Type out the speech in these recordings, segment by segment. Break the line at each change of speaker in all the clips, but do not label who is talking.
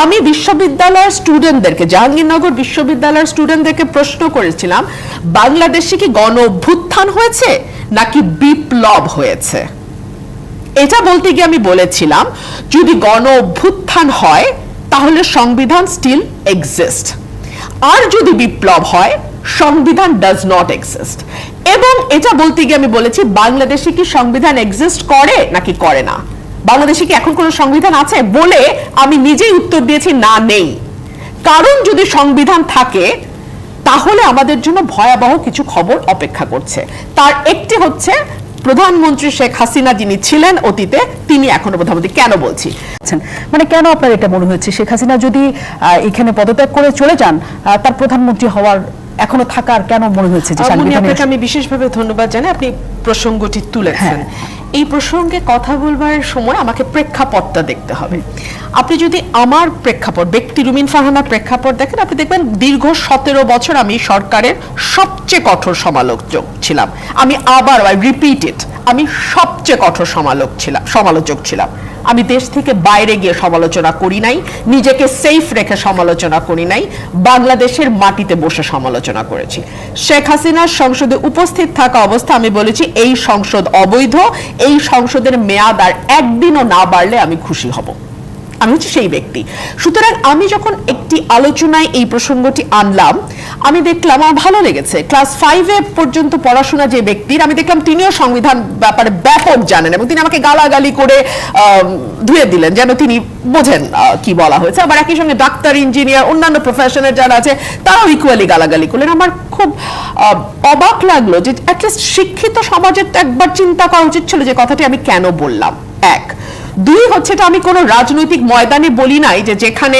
আমি বিশ্ববিদ্যালয়ের স্টুডেন্টদেরকে, জাহাঙ্গীরনগর বিশ্ববিদ্যালয়ের স্টুডেন্টদেরকে প্রশ্ন করেছিলাম, বাংলাদেশে কি গণ অভ্যুত্থান হয়েছে নাকি বিপ্লব হয়েছে? এটা বলতে গিয়ে আমি বলেছিলাম, যদি গণ অভ্যুত্থান হয় তাহলে সংবিধান স্টিল এক্সিস্ট, আর যদি বিপ্লব হয় সংবিধান ডাজ নট এক্সিস্ট। এবং এটা বলতে গিয়ে আমি বলেছি, বাংলাদেশে কি সংবিধান এক্সিস্ট করে নাকি করে না? বাংলাদেশে কি এখন কোনো সংবিধান আছে বলে আমি নিজেই উত্তর দিয়েছি, না, নেই। কারণ যদি সংবিধান থাকে তাহলে আমাদের জন্য ভয়াবহ কিছু খবর অপেক্ষা করছে। তার একটি হচ্ছে, প্রধানমন্ত্রী শেখ হাসিনা যিনি ছিলেন অতীতে, তিনি এখনো প্রধানমন্ত্রী। কেন বলছি,
মানে কেন আপনার এটা মনে হচ্ছে শেখ হাসিনা যদি এখানে পদত্যাগ করে চলে যান, তার প্রধানমন্ত্রী হওয়ার এখনো থাকার কেন মনে হচ্ছে? যে
আপনাকে আমি বিশেষভাবে ধন্যবাদ জানাই, আপনি প্রসঙ্গটি তুলেছেন। এই প্রসঙ্গে কথা বলবার সময় আমাকে প্রেক্ষাপটটা দেখতে হবে। আপনি যদি আমার প্রেক্ষাপট, ব্যক্তি রুমিন ফারহানার প্রেক্ষাপট দেখেন, আপনি দেখবেন দীর্ঘ 17 বছর আমি সরকারের সবচেয়ে কঠোর সমালোচক ছিলাম। আমি আবার রিপিট ইট, আমি সবচেয়ে কঠোর সমালোচক ছিলাম। আমি দেশ থেকে বাইরে গিয়ে সমালোচনা করি নাই, নিজেকে সেফ রেখে সমালোচনা করি নাই, বাংলাদেশের মাটিতে বসে সমালোচনা করেছি। শেখ হাসিনার সংসদে উপস্থিত থাকা অবস্থা আমি বলেছি, এই সংসদ অবৈধ, এই সংসদের মেয়াদ আর একদিনও না বাড়লে আমি খুশি হব। আমি হচ্ছে সেই ব্যক্তি। সুতরাং আমি যখন একটি আলোচনায় এই প্রসঙ্গটি আনলাম, আমি দেখলাম আমার ভালো লেগেছে। ক্লাস 5 পর্যন্ত পড়াশোনা যে ব্যক্তির, আমি দেখলাম তিনিও সংবিধান ব্যাপারে ব্যাপক জানেন এবং তিনি আমাকে গালাগালি করে ধুয়ে দিলেন যেন তিনি বোঝেন কি বলা হয়েছে। আবার একই সঙ্গে ডাক্তার, ইঞ্জিনিয়ার, অন্যান্য প্রফেশনের যারা আছে তারাও ইকুয়ালি গালাগালি করলেন। আমার খুব অবাক লাগলো যে অ্যাটলিস্ট শিক্ষিত সমাজের তো একবার চিন্তা করা উচিত ছিল যে কথাটি আমি কেন বললাম। এক, দুই হচ্ছে, এটা আমি কোনো রাজনৈতিক ময়দানে বলি নাই যে যেখানে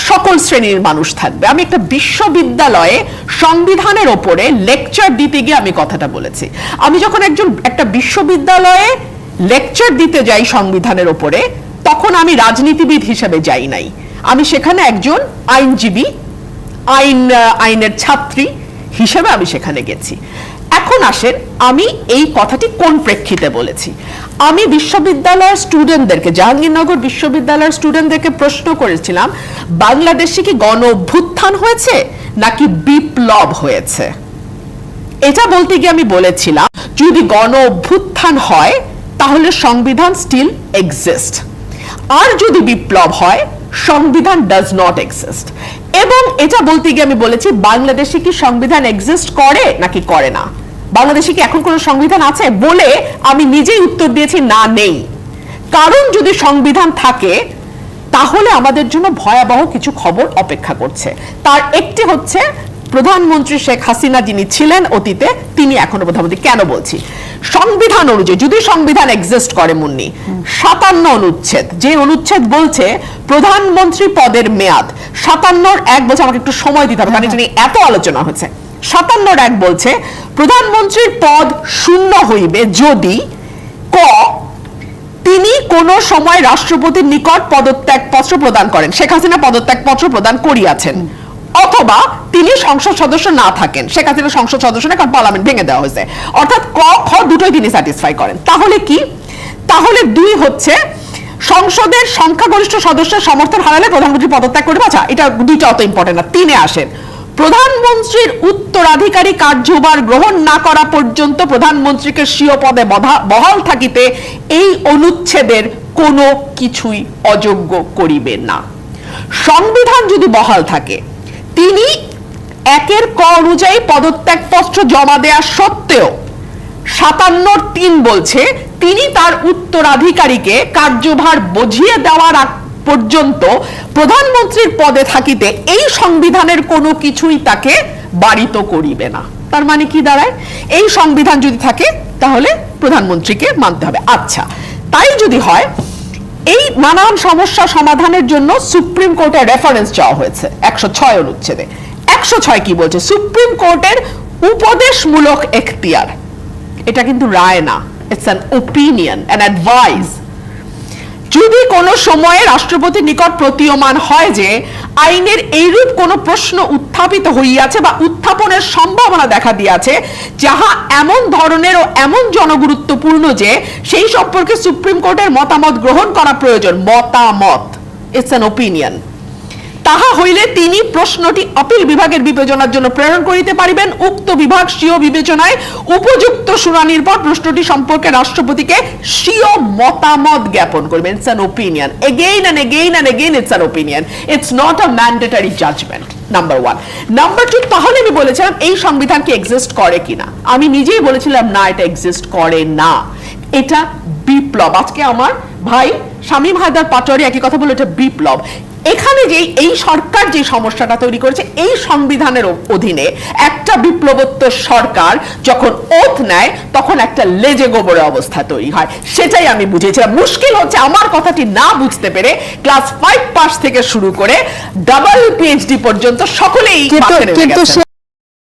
সকল শ্রেণীর মানুষ থাকবে। আমি একটা বিশ্ববিদ্যালয়ে সংবিধানের ওপরে লেকচার দিতে গিয়ে আমি কথাটা বলেছি। আমি যখন একটা বিশ্ববিদ্যালয়ে লেকচার দিতে যাই সংবিধানের ওপরে, তখন আমি রাজনীতিবিদ হিসেবে যাই নাই। আমি সেখানে একজন আইনজীবী, আইনের ছাত্রী হিসেবে আমি সেখানে গেছি। এখন আসেন, আমি এই কথাটি কোন প্রেক্ষিতে বলেছি। আমি বিশ্ববিদ্যালয়ের স্টুডেন্টদেরকে, জাহাঙ্গীরনগর বিশ্ববিদ্যালয়ের স্টুডেন্টদেরকে প্রশ্ন করেছিলাম, বাংলাদেশে কি গণ অভ্যুত্থান হয়েছে নাকি বিপ্লব হয়েছে? এটা বলতে গিয়ে আমি বলেছিলাম, যদি গণ অভ্যুত্থান হয় তাহলে সংবিধান স্টিল এক্সিস্ট, আর যদি বিপ্লব হয় সংবিধান ডাজ নট এক্সিস্ট। এবং এটা বলতে গিয়ে আমি বলেছি, বাংলাদেশে কি সংবিধান এক্সিস্ট করে নাকি করে না? বাংলাদেশে কি এখন কোনো সংবিধান আছে বলে আমি নিজেই উত্তর দিয়েছি, না, নেই। কারণ যদি সংবিধান থাকে তাহলে আমাদের জন্য ভয়াবহ কিছু খবর অপেক্ষা করছে। তার একটি হচ্ছে, প্রধানমন্ত্রী শেখ হাসিনা যিনি ছিলেন অতীতে, তিনি এখনো প্রধানমন্ত্রী। কেন বলছি, সংবিধান অনুযায়ী যদি সংবিধান এক্সিস্ট করে, মুন্নি 57 অনুচ্ছেদ, যে অনুচ্ছেদ বলছে প্রধানমন্ত্রী পদের মেয়াদ 57-1 বলছে, আমাকে একটু সময় দিতে হবে কারণ এটা নিয়ে এত আলোচনা হচ্ছে। 57-1 বলছে প্রধানমন্ত্রীর পদ শূন্য হইবে যদি ক, তিনি কোন সময় রাষ্ট্রপতির নিকট পদত্যাগ পত্র প্রদান করেন, শেখ হাসিনা পদত্যাগ পত্র প্রদান করিয়াছেন, অথবা তিনি সংসদ সদস্য না থাকেন। শেখ হাসিনা সংসদ সদস্য না, কারণ পার্লামেন্ট ভেঙে দেওয়া হয়েছে। অর্থাৎ ক, খ দুটোই তিনি স্যাটিসফাই করেন। তাহলে কি? তাহলে 2 হচ্ছে, সংসদের সংখ্যাগরিষ্ঠ সদস্যের সমর্থন হারালে প্রধানমন্ত্রী পদত্যাগ করবে। আচ্ছা, এটা 2টা অত ইম্পর্টেন্ট না। 3-এ আসেন, প্রধানমন্ত্রীর উত্তরাধিকারী কার্যভার গ্রহণ না করা পর্যন্ত প্রধানমন্ত্রীকে স্বীয় পদে বহাল থাকিতে এই অনুচ্ছেদের কোনো কিছুই অযোগ্য করিবে না। সংবিধান যদি বহাল থাকে, তিনি 1-এর ক অনুযায়ী পদত্যাগ পত্র জমা দেওয়া সত্ত্বেও 57-3 বলছে তিনি তার উত্তরাধিকারীকে কার্যভার বুঝিয়ে দেওয়ার আগ পর্যন্ত প্রধানমন্ত্রীর পদে থাকিতে এই সংবিধানের কোনো কিছুই তাকে বারিত করিবে না। তার মানে কি দাঁড়ায়? এই সংবিধান যদি থাকে তাহলে প্রধানমন্ত্রীকে মানতে হবে। আচ্ছা, তাই যদি হয়, এই নানান সমস্যা সমাধানের জন্য সুপ্রিম কোর্টের রেফারেন্স চাওয়া হয়েছে 106 অনুচ্ছেদে। 106 কি বলছে? সুপ্রিম কোর্টের উপদেশমূলক এখতিয়ার। এটা কিন্তু রায় না, it's an opinion, an advice. যদি কোনো সময়ে রাষ্ট্রপতির নিকট প্রতীয়মান হয় যে আইনের এইরূপ কোন প্রশ্ন উত্থাপিত হইয়াছে বা উত্থাপনের সম্ভাবনা দেখা দিয়াছে যাহা এমন ধরনের ও এমন জনগুরুত্বপূর্ণ যে সেই সম্পর্কে সুপ্রিম কোর্টের মতামত গ্রহণ করা প্রয়োজন। মতামত, ইটস অ্যান ওপিনিয়ন। তাহা হইলে তিনি প্রশ্নটি আপিল বিভাগের বিবেচনার জন্য প্রেরণ করিতে পারিবেন। উক্ত বিভাগ স্বীয় বিবেচনায় উপযুক্ত শুনানির পর প্রশ্নটি সম্পর্কে রাষ্ট্রপতিকে স্বীয় মতামত জ্ঞাপন করবেন। It's an opinion, again and again and again it's an opinion, it's not a mandatory judgement. Number one. Number two, তাহলে আমি বলেছিলাম এই সংবিধান কি এক্সিস্ট করে কিনা, আমি নিজেই বলেছিলাম না, এটা এক্সিস্ট করে না, এটা বিপ্লব। আজকে আমার ভাই শামীম হায়দার পাটোয়ারি একই কথা বলে, এটা বিপ্লব। এখানে যে এই সরকার যে সমস্যাটা তৈরি করেছে, এই সংবিধানের অধীনে একটা বিপ্লবোত্তর সরকার যখন ওথ নেয় তখন একটা লেজে গোবরে অবস্থা তৈরি হয়, সেটাই আমি বুঝেছিলাম। মুশকিল হচ্ছে আমার কথাটি না বুঝতে পেরে ক্লাস 5 পাস থেকে শুরু করে ডাবল পিএইচডি পর্যন্ত সকলেই
কিন্তু